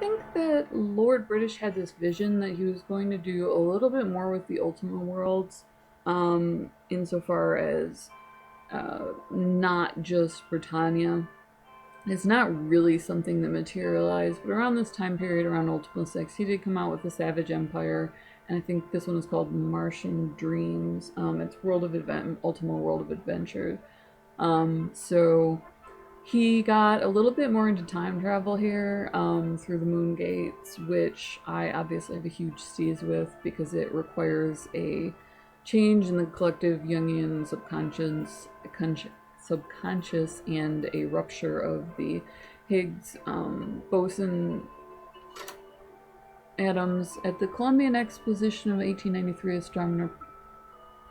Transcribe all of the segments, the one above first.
think that Lord British had this vision that he was going to do a little bit more with the Ultima worlds, insofar as not just Britannia. It's not really something that materialized, but around this time period, around Ultima VI, he did come out with the Savage Empire, and I think this one is called Martian Dreams. It's Ultima World of Adventure. So he got a little bit more into time travel here through the moon gates, which I obviously have a huge steez with because it requires a change in the collective Jungian subconscious and a rupture of the Higgs boson atoms. At the Columbian Exposition of 1893, astronomer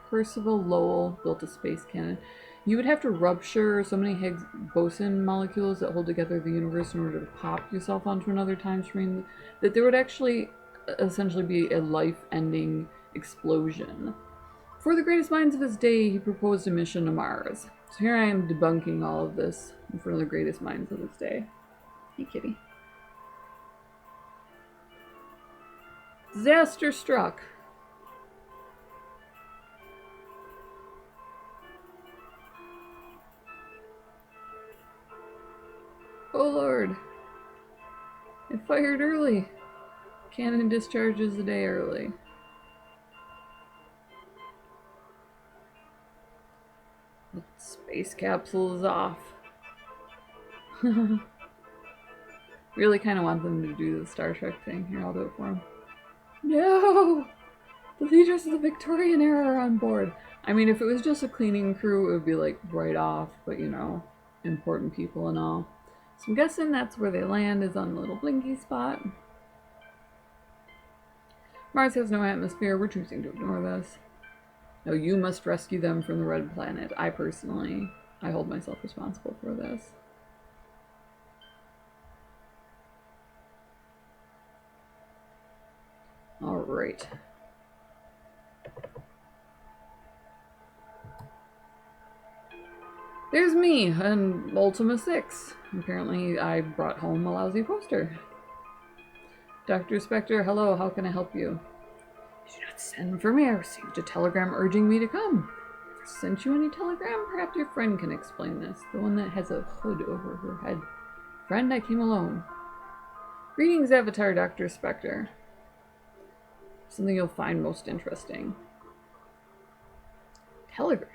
Percival Lowell built a space cannon. You would have to rupture so many Higgs boson molecules that hold together the universe in order to pop yourself onto another time stream that there would actually essentially be a life-ending explosion. For the greatest minds of his day, he proposed a mission to Mars. So here I am debunking all of this in front of the greatest minds of his day. Hey, kitty. Disaster struck. Oh lord. It fired early. Cannon discharges a day early. The space capsule is off. Really kind of want them to do the Star Trek thing. Here, I'll do it for them. No! The leaders of the Victorian era are on board. I mean, if it was just a cleaning crew, it would be like right off, but you know, important people and all. So I'm guessing that's where they land, is on the little blinky spot. Mars has no atmosphere. We're choosing to ignore this. No, you must rescue them from the red planet. I hold myself responsible for this. Alright. There's me, an Ultima VI. Apparently I brought home a lousy poster. Dr. Spectre, hello, how can I help you? You should not send for me. I received a telegram urging me to come. Never sent you any telegram? Perhaps your friend can explain this. The one that has a hood over her head. Friend, I came alone. Greetings, Avatar Dr. Spectre. Something you'll find most interesting. Telegram.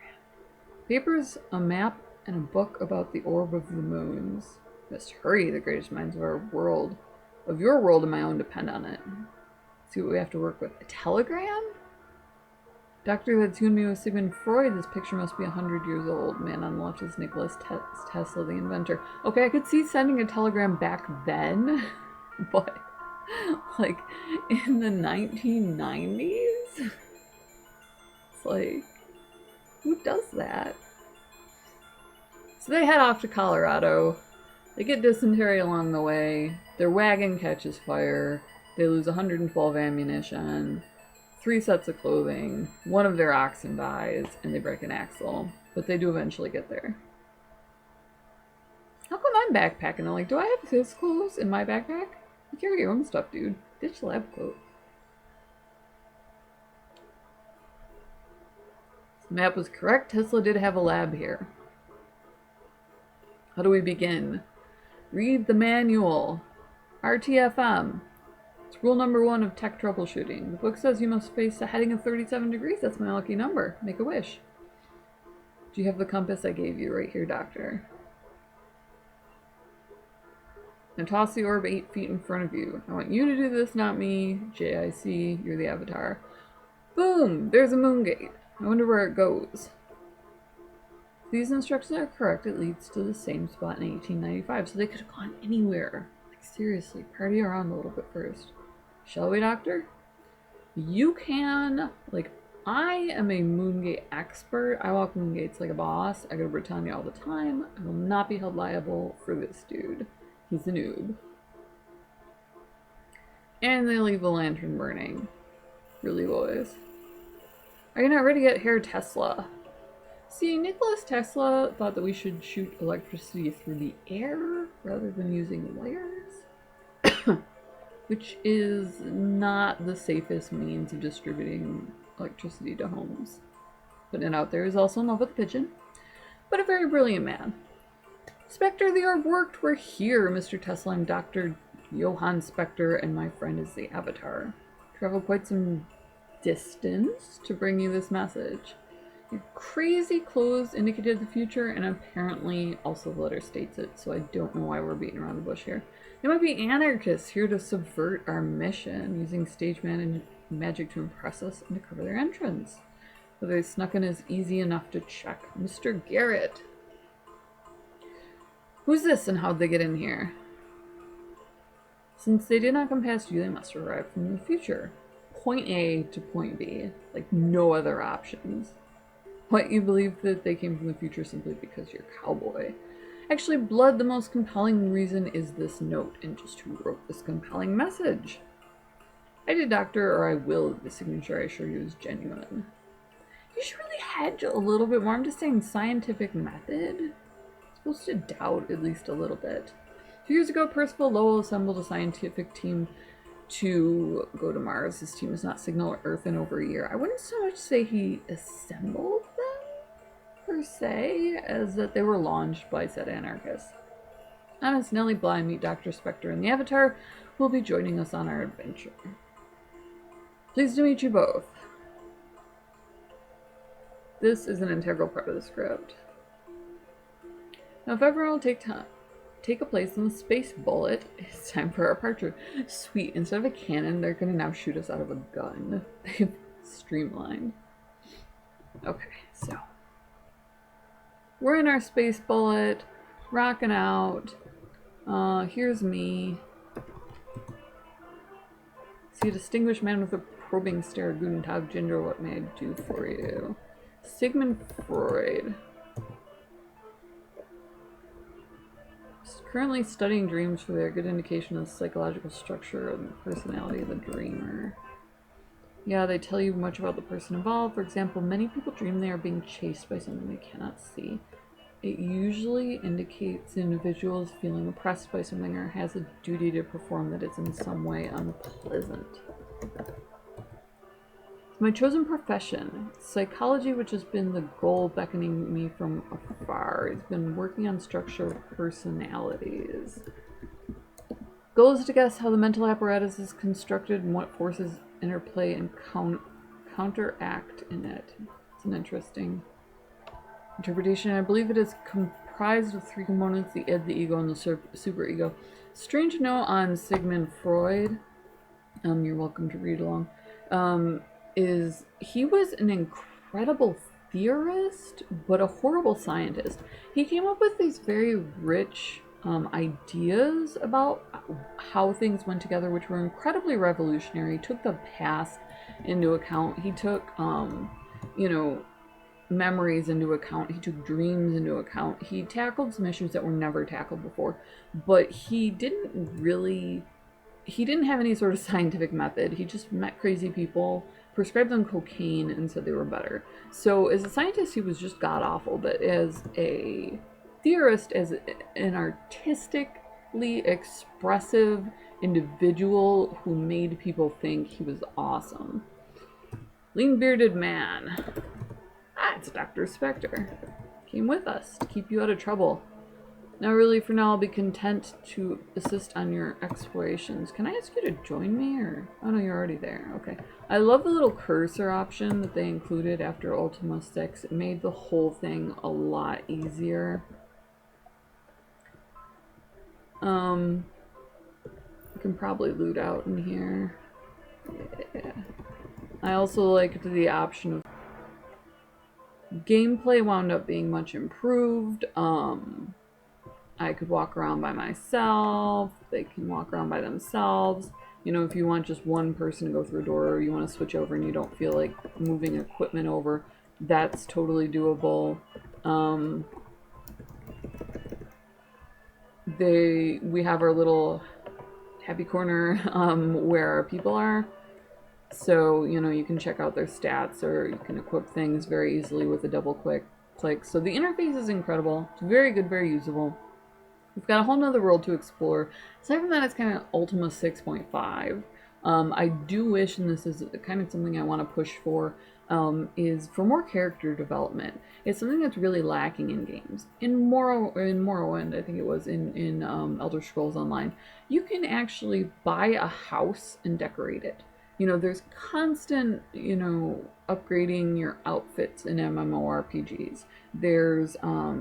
Papers, a map, and a book about the orb of the moons. Must hurry, the greatest minds of our world. Of your world and my own depend on it. See what we have to work with. A telegram? Doctor that tuned me with Sigmund Freud. This picture must be 100 years old. Man on the left is Nicholas Tesla, the inventor. Okay, I could see sending a telegram back then, but like in the 1990s? It's like, who does that? So they head off to Colorado. They get dysentery along the way. Their wagon catches fire. They lose 112 ammunition, 3 sets of clothing, one of their oxen dies, and they break an axle. But they do eventually get there. How come I'm backpacking? I'm like, do I have his clothes in my backpack? You carry your own stuff, dude. Ditch the lab coat. The map was correct. Tesla did have a lab here. How do we begin? Read the manual. RTFM. It's rule number 1 of tech troubleshooting. The book says you must face a heading of 37 degrees. That's my lucky number. Make a wish. Do you have the compass I gave you right here, Doctor? Now toss the orb 8 feet in front of you. I want you to do this, not me. JIC, you're the Avatar. Boom! There's a moon gate. I wonder where it goes. If these instructions are correct, it leads to the same spot in 1895, so they could have gone anywhere. Like, seriously, party around a little bit first. Shall we, Doctor? You can. Like, I am a Moongate expert. I walk Moongates like a boss. I go to Britannia all the time. I will not be held liable for this dude. He's a noob. And they leave the lantern burning. Really, boys? Are you not ready to get Herr Tesla? See, Nicholas Tesla thought that we should shoot electricity through the air rather than using wires. which is not the safest means of distributing electricity to homes. Putting it out there, is also in love with the pigeon, but a very brilliant man. Spectre, the orb worked. We're here, Mr. Tesla. I'm Dr. Johann Spectre, and my friend is the Avatar. Traveled quite some distance to bring you this message. Your crazy clothes indicated the future, and apparently also the letter states it, so I don't know why we're beating around the bush here. They might be anarchists here to subvert our mission, using stage magic to impress us and to cover their entrance. Whether they snuck in is easy enough to check. Mr. Garrett. Who's this and how'd they get in here? Since they did not come past you, they must have arrived from the future. Point A to point B. Like, no other options. What, you believe that they came from the future simply because you're a cowboy? Actually, Blood, the most compelling reason is this note, and just who wrote this compelling message. I did, Doctor, or I will. The signature I assure you is genuine. You should really hedge a little bit more. I'm just saying scientific method. I'm supposed to doubt at least a little bit. 2 years ago, Percival Lowell assembled a scientific team to go to Mars. His team has not signaled Earth in over a year. I wouldn't so much say he assembled them, per se, as that they were launched by said anarchists. I'm Miss Nellie Bly. Meet Dr. Spectre and the Avatar, who will be joining us on our adventure. Pleased to meet you both. This is an integral part of the script. Now, if everyone will take a place in the space bullet, it's time for our departure. Sweet. Instead of a cannon, they're going to now shoot us out of a gun. They've streamlined. Okay, so. We're in our space bullet, rocking out. Here's me. See a distinguished man with a probing stare. Guten Tag, Ginger. What may I do for you? Sigmund Freud. Currently studying dreams for their good indication of the psychological structure and the personality of the dreamer. Yeah, they tell you much about the person involved. For example, many people dream they are being chased by something they cannot see. It usually indicates individuals feeling oppressed by something or has a duty to perform that is in some way unpleasant. My chosen profession, psychology, which has been the goal beckoning me from afar. He's been working on structure of personalities. Goal is to guess how the mental apparatus is constructed and what forces interplay and counteract in it. It's an interesting interpretation. I believe it is comprised of 3 components: the id, the ego, and the superego. Strange to know on Sigmund Freud, you're welcome to read along, is he was an incredible theorist, but a horrible scientist. He came up with these very rich ideas about how things went together, which were incredibly revolutionary. He took the past into account. He took, you know, memories into account. He took dreams into account. He tackled some issues that were never tackled before, but he didn't have any sort of scientific method. He just met crazy people, prescribed them cocaine, and said they were better. So as a scientist, he was just god-awful, but as a theorist, as an artistically expressive individual who made people think, he was awesome. Lean-bearded man. Ah, it's Dr. Spectre. Came with us to keep you out of trouble. Now, really, for now, I'll be content to assist on your explorations. Can I ask you to join me, or... Oh, no, you're already there. Okay. I love the little cursor option that they included after Ultima VI. It made the whole thing a lot easier. I can probably loot out in here. Yeah. I also liked the option of... Gameplay wound up being much improved. I could walk around by myself. They can walk around by themselves. You know, if you want just one person to go through a door, or you want to switch over and you don't feel like moving equipment over, that's totally doable. We have our little happy corner where our people are. So, you know, you can check out their stats, or you can equip things very easily with a double click. So the interface is incredible. It's very good, very usable. we've got a whole nother world to explore. Aside from that, it's kind of Ultima 6.5. I do wish, and this is kind of something I want to push for, is for more character development. It's something that's really lacking in games. In Morrowind, I think it was in Elder Scrolls Online, you can actually buy a house and decorate it. You know, there's constant, upgrading your outfits in MMORPGs. There's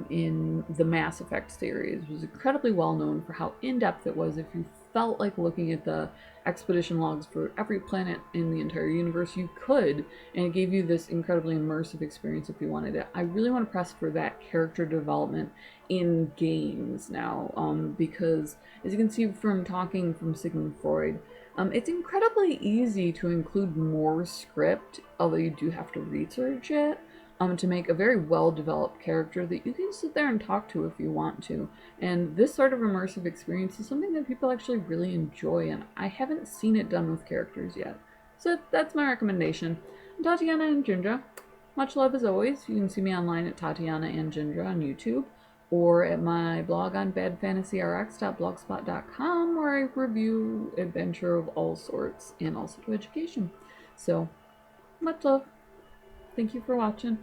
in the Mass Effect series, was incredibly well known for how in-depth it was. If you felt like looking at the expedition logs for every planet in the entire universe, you could, and it gave you this incredibly immersive experience if you wanted it. I really want to press for that character development in games now, because as you can see from talking from Sigmund Freud, it's incredibly easy to include more script, although you do have to research it, to make a very well-developed character that you can sit there and talk to if you want to. And this sort of immersive experience is something that people actually really enjoy, and I haven't seen it done with characters yet. So that's my recommendation. Tatiana and Ginger, much love as always. You can see me online at Tatiana and Ginger on YouTube, or at my blog on badfantasyrx.blogspot.com, where I review adventure of all sorts and also to education. So, much love. Thank you for watching.